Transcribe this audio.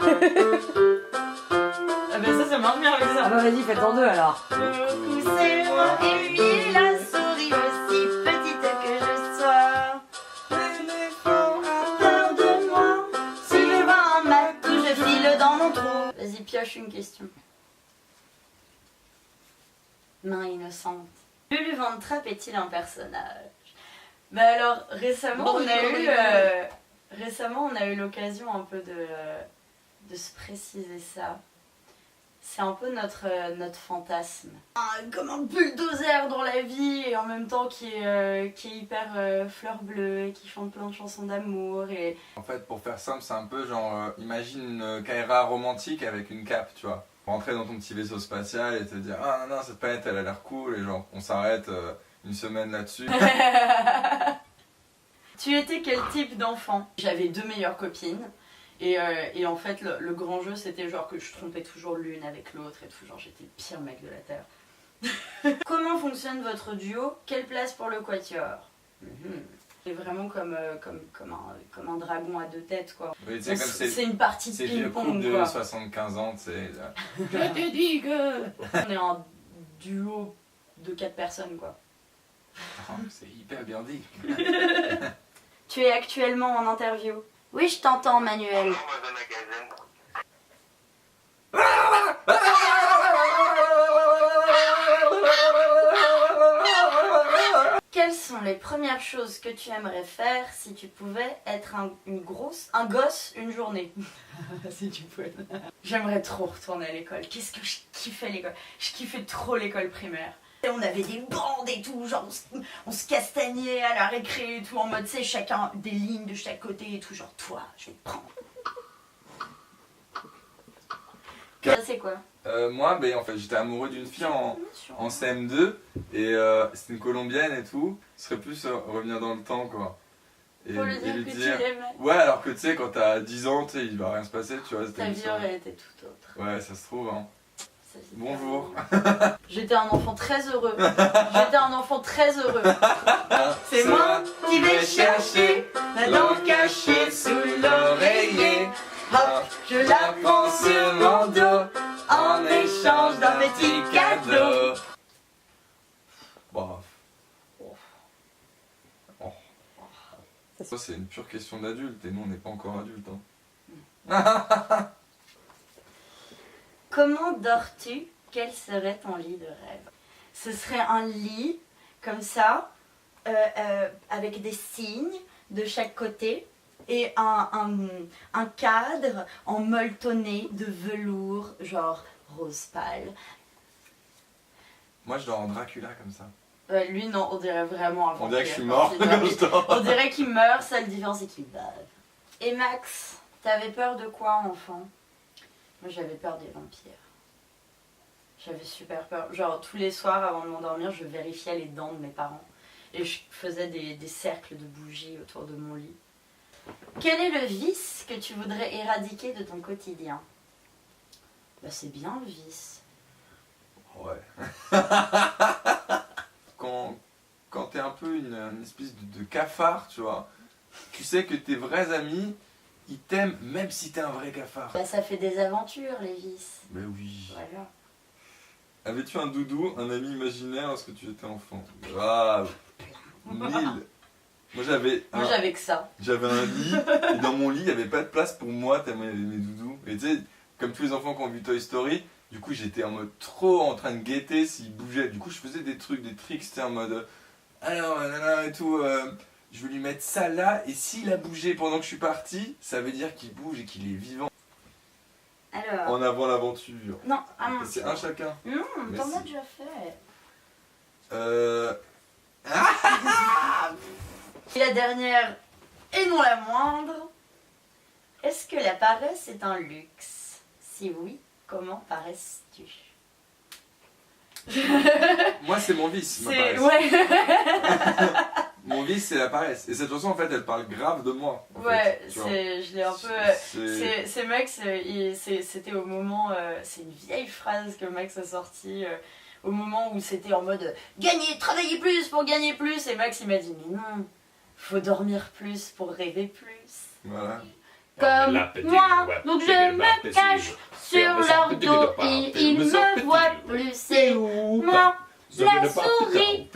Ah bah ça marche bien avec ça. Ah bah vas-y, faites en deux alors. Poussez-moi et mis la souris aussi petite que je sois. L'éléphant a peur de moi. Si le vent m'a tout, je file dans mon trou. Vas-y, pioche une question. Main innocente. Lulu Van est-il un personnage? Bah alors, récemment, on a eu l'occasion un peu de se préciser ça. C'est un peu notre fantasme. Comme un bulldozer dans la vie et en même temps qui est hyper fleur bleue et qui chante plein de chansons d'amour. Et... En fait, pour faire simple, c'est un peu genre, imagine une Kaira romantique avec une cape, tu vois. Rentrer dans ton petit vaisseau spatial et te dire « Ah non, non, cette planète, elle a l'air cool » et genre, on s'arrête une semaine là-dessus. Tu étais quel type d'enfant? J'avais 2 meilleures copines. Et en fait, le grand jeu, c'était genre que je trompais toujours l'une avec l'autre et tout. Genre, j'étais le pire mec de la Terre. Comment fonctionne votre duo? Quelle place pour le quatuor? C'est vraiment comme un dragon à 2 têtes, quoi. Oui, c'est une partie de ping-pong, de quoi. 75 ans, tu sais. Je te dis que... On est un duo de 4 personnes, quoi. Oh, c'est hyper bien dit. Tu es actuellement en interview. Oui, je t'entends, Manuel. Quelles sont les premières choses que tu aimerais faire si tu pouvais être un gosse une journée? Si tu pouvais. J'aimerais trop retourner à l'école. Qu'est-ce que je kiffais l'école? Je kiffais trop l'école primaire. Et on avait des bandes et tout, genre on se castagnait à la récré et tout, en mode, tu sais, chacun des lignes de chaque côté et tout, genre toi, je vais te prendre. Ça c'est quoi? Moi, ben, en fait, j'étais amoureux d'une fille en CM2 et c'était une colombienne et tout. Ce serait plus revenir dans le temps, quoi. Et, Pour lui dire lui que dire... tu l'aimais. Ouais, alors que tu sais, quand t'as 10 ans, tu sais, il va rien se passer, tu vois. Ta vie aurait été tout autre. Ouais, ça se trouve, hein. Ça, Bonjour. J'étais un enfant très heureux. J'étais un enfant très heureux. C'est moi qui vais chercher la langue cachée sous l'oreiller. Hop, je la prends sur mon dos en échange d'un petit cadeau. Bah. Oh. Ça, c'est une pure question d'adulte et nous, on n'est pas encore adultes. Hein. Comment dors-tu? Quel serait ton lit de rêve? Ce serait un lit, comme ça, avec des signes de chaque côté et un cadre en molletonné de velours, genre rose pâle. Moi, je dors en Dracula comme ça. Lui, non, on dirait vraiment un vampire. On dirait que je suis mort quand je dors. On dirait qu'il meurt, seule différence c'est qu'il bave. Et Max, t'avais peur de quoi, enfant? Moi, j'avais peur des vampires. J'avais super peur. Genre, tous les soirs, avant de m'endormir, je vérifiais les dents de mes parents. Et je faisais des cercles de bougies autour de mon lit. Quel est le vice que tu voudrais éradiquer de ton quotidien? Bah, c'est bien le vice. Ouais. Quand t'es un peu une espèce de cafard, tu vois, tu sais que tes vrais amis, ils t'aiment même si t'es un vrai cafard. Bah, ça fait des aventures, les vices. Mais oui. Voilà. Avais-tu un doudou, un ami imaginaire lorsque tu étais enfant? Ah, 1000. Moi j'avais que ça. J'avais un lit, et dans mon lit, il n'y avait pas de place pour moi tellement il y avait mes doudous. Et tu sais, comme tous les enfants qui ont vu Toy Story, du coup j'étais en mode trop en train de guetter s'il bougeait. Du coup je faisais des trucs, des tricks, c'était en mode alors nanana et tout, je vais lui mettre ça là, et s'il a bougé pendant que je suis parti, ça veut dire qu'il bouge et qu'il est vivant. Alors. En avant l'aventure. Non, ah non. C'est un chacun. Non, Mais t'en as si. déjà fait. Et la dernière, et non la moindre, est-ce que la paresse est un luxe? Si oui, comment paraisses-tu? Moi c'est mon vice, ma paresse. Ouais. Mon vice c'est la paresse. Et cette chanson en fait elle parle grave de moi. Ouais, fait, tu vois. je l'ai un peu... C'est Max, c'était au moment... c'est une vieille phrase que Max a sortie au moment où c'était en mode gagner, travailler plus pour gagner plus. Et Max il m'a dit mais non, faut dormir plus pour rêver plus. Voilà. comme moi, donc je me cache sur leur dos et ils me voient plus. C'est moi, la souris.